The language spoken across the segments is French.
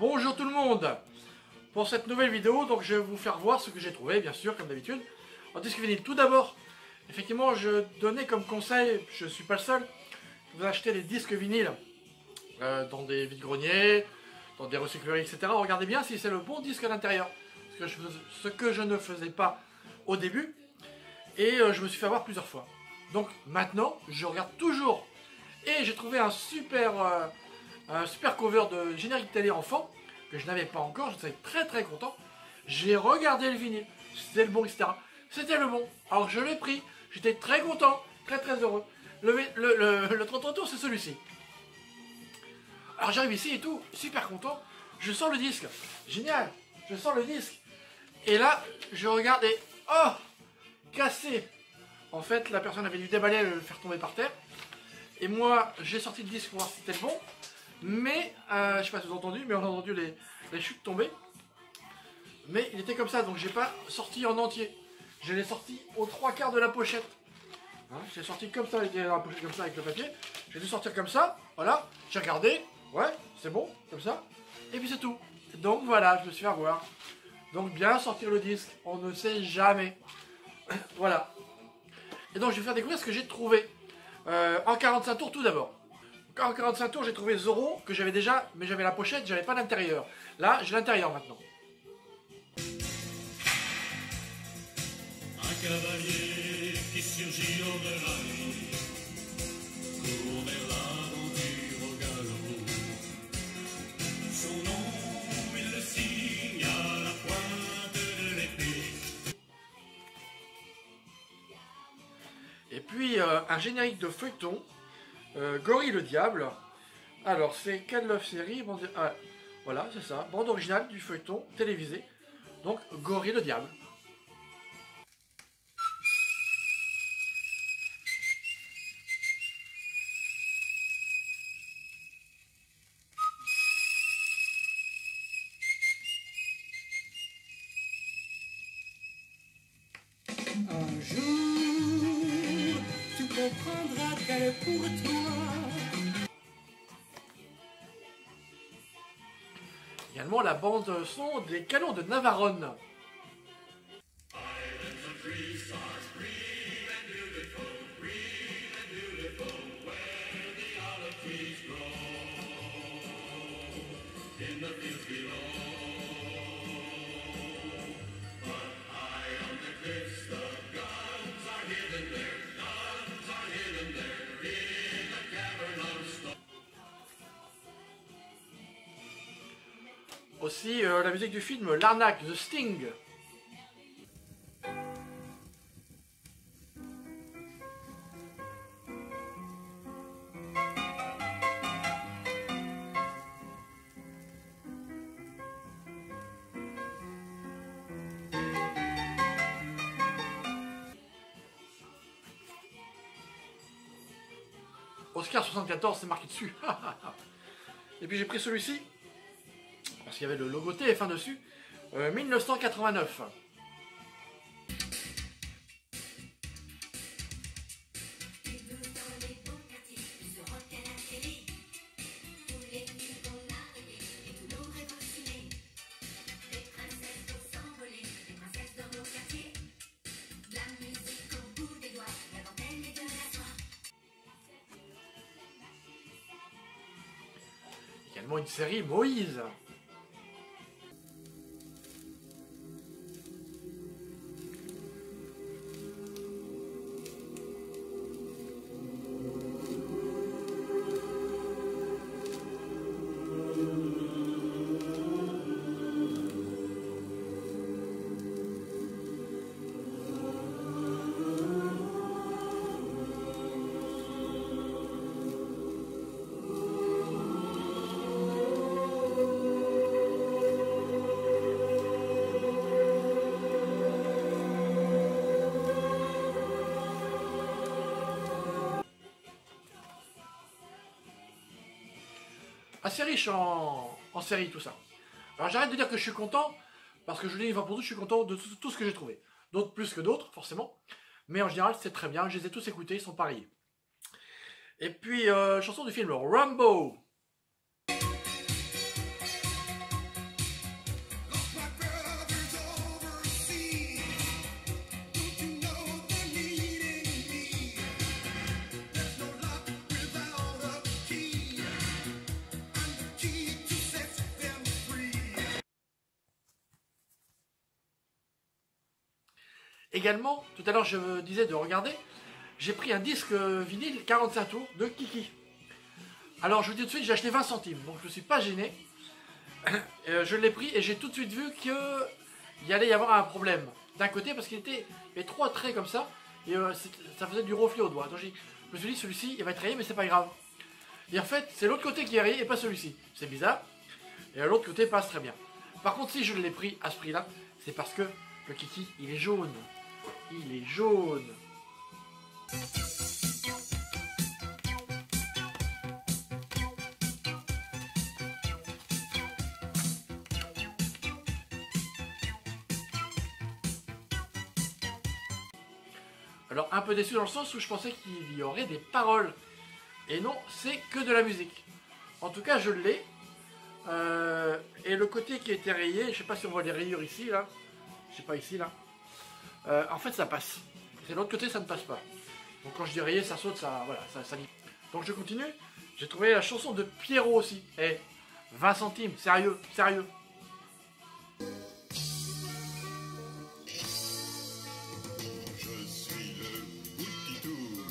Bonjour tout le monde. Pour cette nouvelle vidéo, donc je vais vous faire voir ce que j'ai trouvé, bien sûr, comme d'habitude, en disque vinyle. Tout d'abord, effectivement, je donnais comme conseil, je ne suis pas le seul, vous achetez des disques vinyles dans des vide-greniers, dans des recycleries, etc. Regardez bien si c'est le bon disque à l'intérieur. Ce que je ne faisais pas au début, et je me suis fait avoir plusieurs fois. Donc maintenant, je regarde toujours. Et j'ai trouvé un super cover de générique télé enfant, que je n'avais pas encore, j'étais très content. J'ai regardé le vinyle, c'était le bon, etc. C'était le bon, alors je l'ai pris, j'étais très content, très heureux. Le 33 tours, c'est celui-ci. Alors j'arrive ici et tout, super content, je sors le disque, génial, je sors le disque. Et là, je regarde et oh, cassé. En fait, la personne avait dû déballer et le faire tomber par terre. Et moi, j'ai sorti le disque pour voir si c'était le bon. Mais, je sais pas si vous avez entendu, mais on a entendu les chutes tomber. Mais il était comme ça, donc j'ai pas sorti en entier. Je l'ai sorti aux 3/4 de la pochette. Hein, je l'ai sorti comme ça, il était dans la pochette comme ça avec le papier. J'ai dû sortir comme ça, voilà. J'ai regardé, ouais, c'est bon, comme ça. Et puis c'est tout. Donc voilà, je me suis fait avoir. Donc bien sortir le disque, on ne sait jamais. Voilà. Et donc je vais faire découvrir ce que j'ai trouvé. En 45 tours tout d'abord. En 45 tours j'ai trouvé Zorro que j'avais déjà, mais j'avais la pochette, j'avais pas l'intérieur. Là j'ai l'intérieur maintenant. Un cavalier qui surgit au de la nuit, court vers l'aventure au galop. Son nom il le signe à la pointe de l'épée. Et puis un générique de feuilleton, Gory le Diable. Alors c'est quelle love série? Voilà, c'est ça, bande originale du feuilleton télévisé. Donc Gory le Diable. Un jour, tu comprendras qu'elle est pour toi. Également la bande son des Canons de Navarone. Aussi la musique du film L'Arnaque, The Sting. Oscar 74, c'est marqué dessus. Et puis j'ai pris celui-ci, parce qu'il y avait le logo TF1 dessus, 1989. Également une série Moïse. Assez riche en série tout ça. Alors j'arrête de dire que je suis content, parce que je dis une fois pour toutes, je suis content de tout ce que j'ai trouvé. D'autres plus que d'autres, forcément. Mais en général, c'est très bien, je les ai tous écoutés, ils sont pareils. Et puis, chanson du film Rambo. également, tout à l'heure je me disais de regarder, j'ai pris un disque vinyle 45 tours de Kiki. Alors je vous dis tout de suite, j'ai acheté 20 centimes, donc je ne me suis pas gêné. Je l'ai pris et j'ai tout de suite vu qu'il allait y avoir un problème. D'un côté parce qu'il y avait 3 traits comme ça, et ça faisait du reflet au doigt. Donc je me suis dit, celui-ci il va être rayé, mais c'est pas grave. Et en fait, c'est l'autre côté qui est rayé et pas celui-ci. C'est bizarre. Et l'autre côté passe très bien. Par contre, si je l'ai pris à ce prix-là, c'est parce que le Kiki, il est jaune. Il est jaune. Alors, un peu déçu dans le sens où je pensais qu'il y aurait des paroles. Et non, c'est que de la musique. En tout cas, je l'ai. Et le côté qui a été rayé, je sais pas si on voit les rayures ici, là. Je sais pas, ici, là. En fait, ça passe. C'est l'autre côté, ça ne passe pas. Donc quand je dis rayé, ça saute, ça, voilà, ça lit. Donc je continue. J'ai trouvé la chanson de Pierrot aussi. Eh, 20 centimes, sérieux, sérieux. Je suis le petit tout,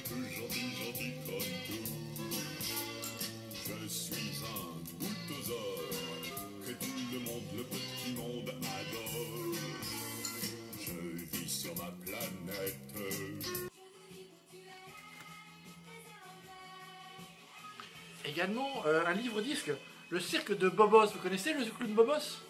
tout gentil, gentil comme tout. Je suis un boultosaure que tout le monde, le petit monde adore. Je vis sur ma planète. Également, un livre-disque, le cirque de Bobos. Vous connaissez le clown Bobos?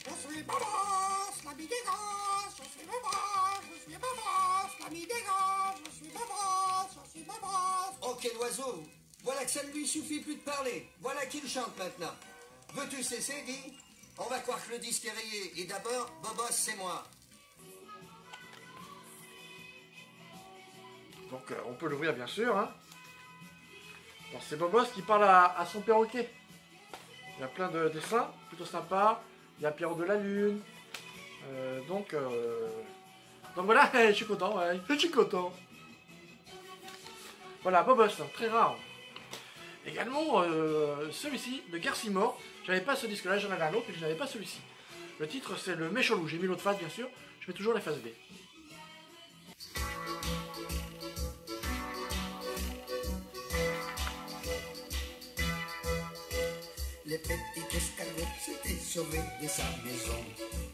Je suis Bobos, l'ami des grands, je suis Bobos, l'ami des grands, je suis Bobos, Oh, quel oiseau! Voilà que ça ne lui suffit plus de parler. Voilà qu'il chante maintenant. Veux-tu cesser, dis? On va croire que le disque est rayé. Et d'abord, Bobos, c'est moi. Donc on peut l'ouvrir bien sûr. Hein. Alors c'est Bobos qui parle à son perroquet. Il y a plein de dessins, plutôt sympa. Il y a Pierrot de la Lune. Donc voilà, je suis content, ouais. Je suis content. Voilà, Bobos, très rare. Également, celui-ci, de Garcimore. J'avais pas ce disque-là, j'en avais un autre, mais je n'avais pas celui-ci. Le titre, c'est le Méchant Loup. J'ai mis l'autre face, bien sûr. Je mets toujours la face B. Le petit escargot s'était sauvé de sa maison.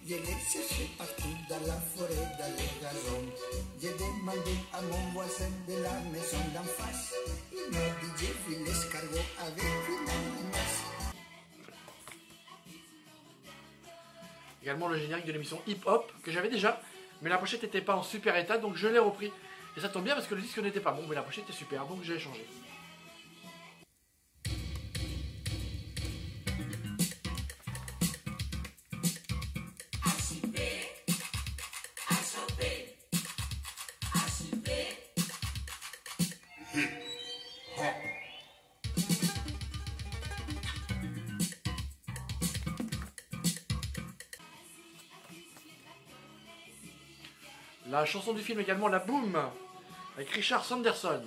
Je l'ai cherché partout dans la forêt, dans les gazons. J'ai demandé à mon voisin de la maison d'en face. Il m'a dit j'ai vu l'escargot avec une ananas. Également le générique de l'émission Hip Hop, que j'avais déjà, mais la pochette n'était pas en super état, donc je l'ai repris. Et ça tombe bien parce que le disque n'était pas bon, mais la pochette était super, donc j'ai changé. La chanson du film également, La Boom, avec Richard Sanderson.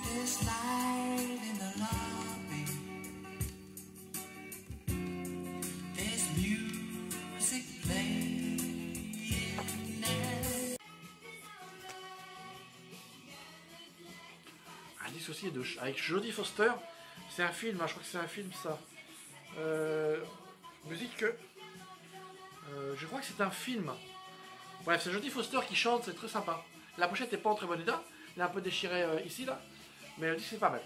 This night in the lobby, there's music playing now. Un disque aussi avec Jodie Foster. C'est un film, hein, je crois que c'est un film ça. Musique. Je crois que c'est un film. Bref, c'est Jodie Foster qui chante, c'est très sympa. La pochette n'est pas en très bon état. Elle est un peu déchirée ici, là. Mais le disque c'est pas mal.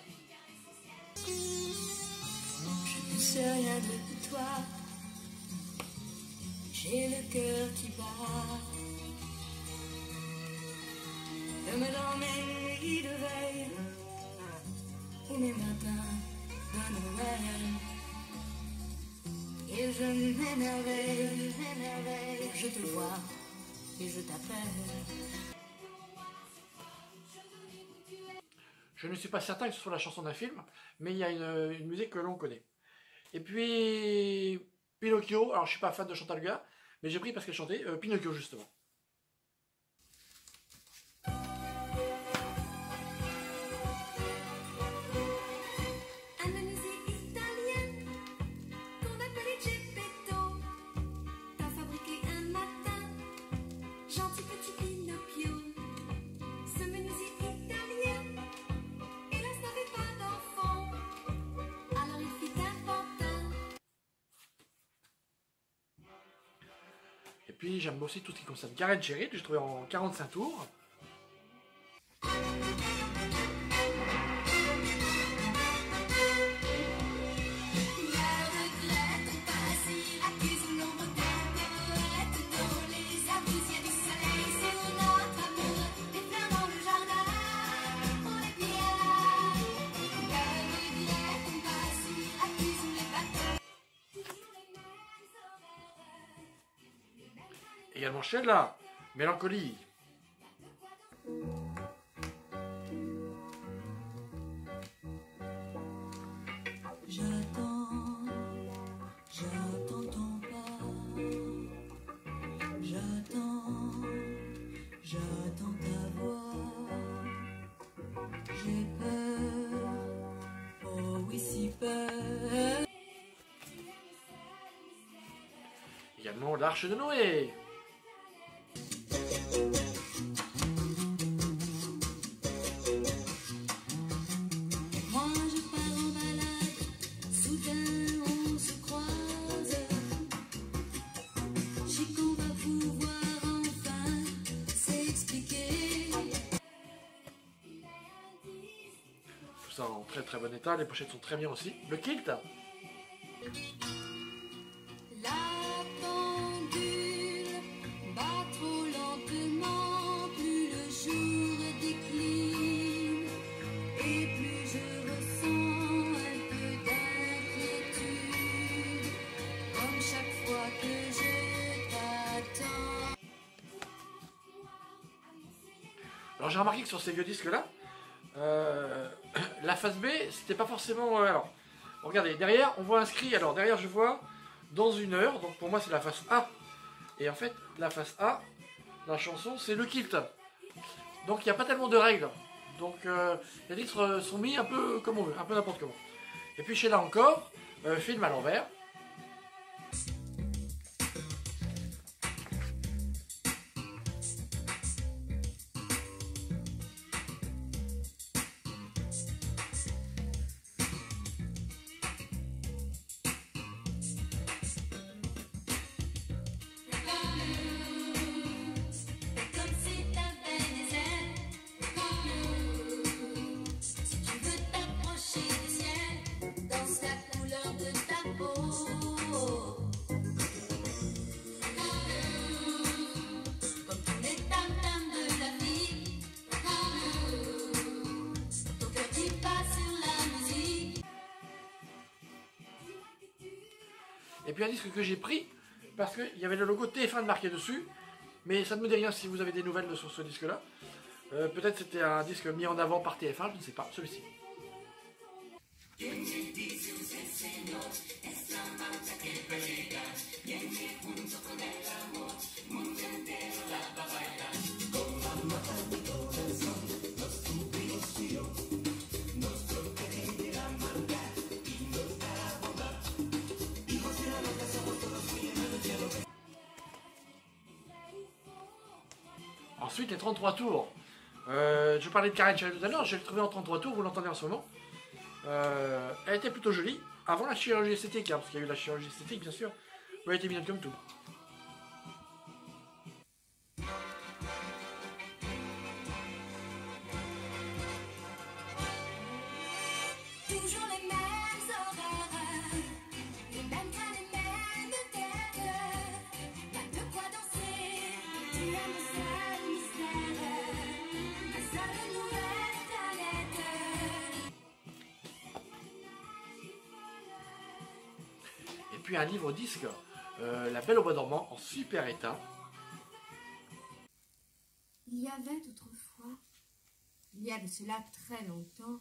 Je ne sais rien de toi. J'ai le cœur qui bat. Comme dans mes nuits de veille ou mes matins de Noël. Et je m'émerveille, je te vois et je t'appelle. Je ne suis pas certain que ce soit la chanson d'un film, mais il y a une musique que l'on connaît. Et puis Pinocchio, alors je suis pas fan de Chantal Goya, mais j'ai pris parce qu'elle chantait Pinocchio justement. Un menuisier italien qu'on appelait Geppetto t'a fabriqué un matin, gentil petit Pinocchio. Ce menuisier italien, hélas, n'avait pas d'enfant, alors il fit un pantin. Et puis j'aime aussi tout ce qui concerne Karen Cheryl, que j'ai trouvé en 45 tours. Également Sheila, Mélancolie. J'attends, j'attends ton pas. J'attends, j'attends ta voix. J'ai peur, oh oui si peur. Également l'Arche de Noé. Moi je pars en balade, soudain on se croise. J'ai qu'on va pouvoir enfin s'expliquer. Tout ça en très très bon état, les pochettes sont très bien aussi. Le kilt, La pendule bat trop lentement, plus le jour décline et plus je ressens un peu d'inquiétude, comme chaque fois que je t'attends. alors j'ai remarqué que sur ces vieux disques là, la face B c'était pas forcément... alors, regardez, derrière on voit inscrit, alors derrière je vois dans une heure, donc pour moi c'est la face A. Et en fait la face A, la chanson c'est le kilt. Donc il n'y a pas tellement de règles. Donc les titres sont mis un peu comme on veut, un peu n'importe comment. Et puis chez là encore, film à l'envers. Comme c'est un Vénézien, si tu veux t'approcher du ciel, danse la couleur de ta peau. Comme tous les tam-tams de la vie, ton cœur qui bat sur la musique. Et puis un disque que j'ai pris, parce qu'il y avait le logo TF1 marqué dessus, mais ça ne me dit rien si vous avez des nouvelles sur ce disque là. Peut-être c'était un disque mis en avant par TF1, je ne sais pas, celui-ci. Ensuite, les 33 tours. Je parlais de Karen Cheryl tout à l'heure, je l'ai trouvée en 33 tours, vous l'entendez en ce moment. Elle était plutôt jolie, avant la chirurgie esthétique, hein, parce qu'il y a eu la chirurgie esthétique, bien sûr. Elle était mignonne comme tout. Toujours les mêmes horaires, les mêmes trains, les mêmes têtes. Pas de quoi danser, tu aimes le seul mystère, la seule nouvelle planète. Et puis un livre disque, La Belle au bois dormant, en super état. Il y avait autrefois il y a de cela très longtemps,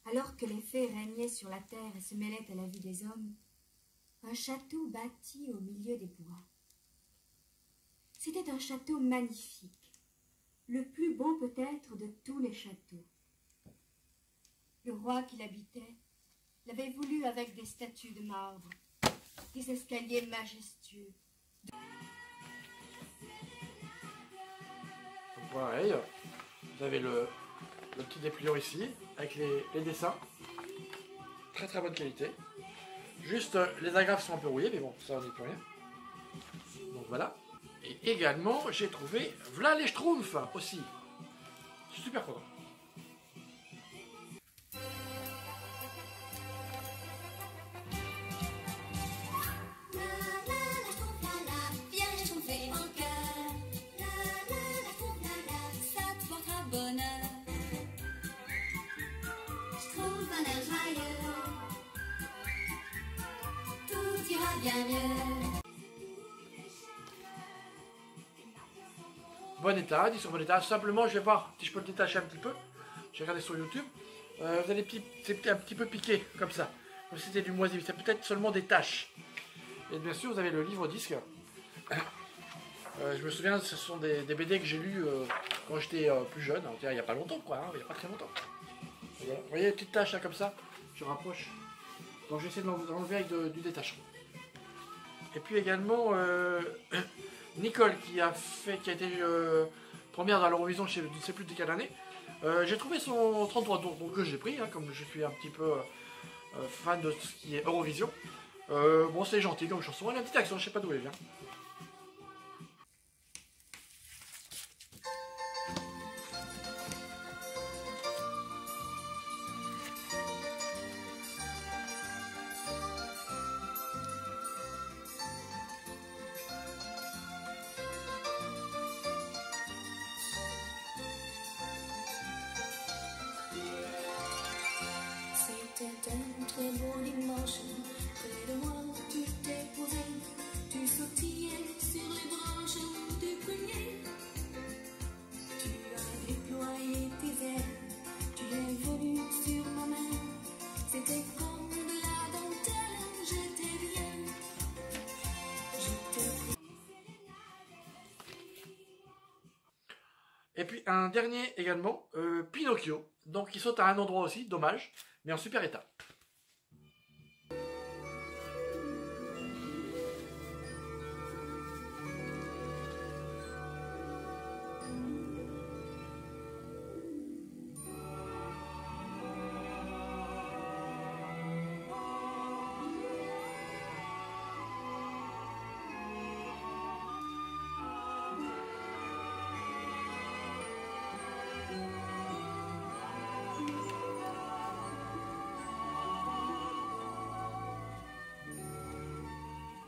alors que les fées régnaient sur la terre et se mêlaient à la vie des hommes, un château bâti au milieu des bois. C'était un château magnifique, le plus beau peut-être de tous les châteaux. Le roi qui l'habitait l'avait voulu avec des statues de marbre, des escaliers majestueux. Donc pareil, vous avez le petit dépliant ici, avec les dessins. Très très bonne qualité. Juste les agrafes sont un peu rouillées, mais bon, ça on n'y peut rien. Donc voilà. Et également, j'ai trouvé V'là les Schtroumpfs aussi. Je suis super content. Bon état, dit sur bon état. Simplement, je vais voir si je peux le détacher un petit peu. J'ai regardé sur YouTube. Vous allez c'est un petit peu piqué comme ça. Comme si c'était du moisi. C'est peut-être seulement des taches. Et bien sûr, vous avez le livre disque. Je me souviens, ce sont des BD que j'ai lus quand j'étais plus jeune. Il n'y a pas longtemps, quoi. Hein, il n'y a pas très longtemps. Voilà. Vous voyez les petites taches là comme ça. Je rapproche. Donc je vais essayer de l'enlever avec du détachement. Et puis également Nicole qui a été première dans l'Eurovision, je ne sais plus de quelle année. J'ai trouvé son 33 tours, donc que j'ai pris, hein, comme je suis un petit peu fan de ce qui est Eurovision. Bon, c'est gentil comme chanson, elle a un petit accent, je sais pas d'où elle vient. C'était un très beau dimanche, près de moi tu t'es posé, tu sautillais sur les branches du prunier. Tu as déployé tes ailes, tu es venu sur ma main, c'était comme de la dentelle, j'étais bien, je t'ai pris. Et puis un dernier également, Pinocchio, donc il saute à un endroit aussi, dommage, mais en super état.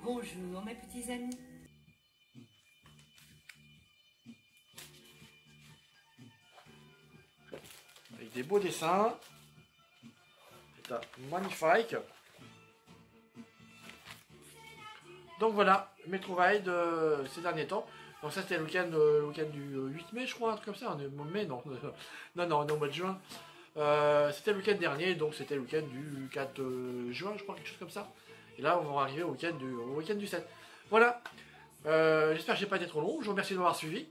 Bonjour mes petits amis. Avec des beaux dessins. C'est magnifique. Donc voilà, mes trouvailles de ces derniers temps. Donc ça c'était le week-end du 8 mai je crois, un truc comme ça. On est au mai, non. Non, on est au mois de juin. C'était le week-end dernier, donc c'était le week-end du 4 juin, je crois, quelque chose comme ça. Et là, on va arriver au week-end du 7. Voilà. J'espère que je n'ai pas été trop long. Je vous remercie de m'avoir suivi.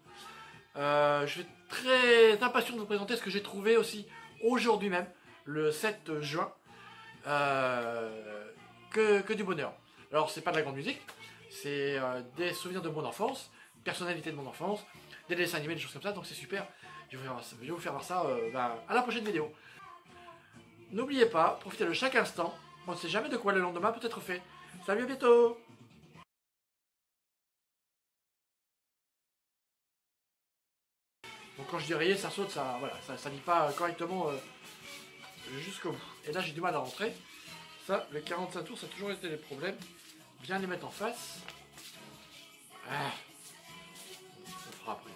Je suis très impatient de vous présenter ce que j'ai trouvé aussi aujourd'hui même, le 7 juin. Que du bonheur. Alors, c'est pas de la grande musique. C'est des souvenirs de mon enfance, personnalités de mon enfance, des dessins animés, des choses comme ça. Donc, c'est super. Je vais vous faire voir ça à la prochaine vidéo. N'oubliez pas, profitez de chaque instant. On ne sait jamais de quoi le lendemain peut être fait. Salut, à bientôt! Donc quand je dis rayer, ça saute, ça voilà, ça lit pas correctement jusqu'au bout. Et là j'ai du mal à rentrer. Ça, les 45 tours, ça a toujours été des problèmes. Bien les mettre en face. Ah. On fera après.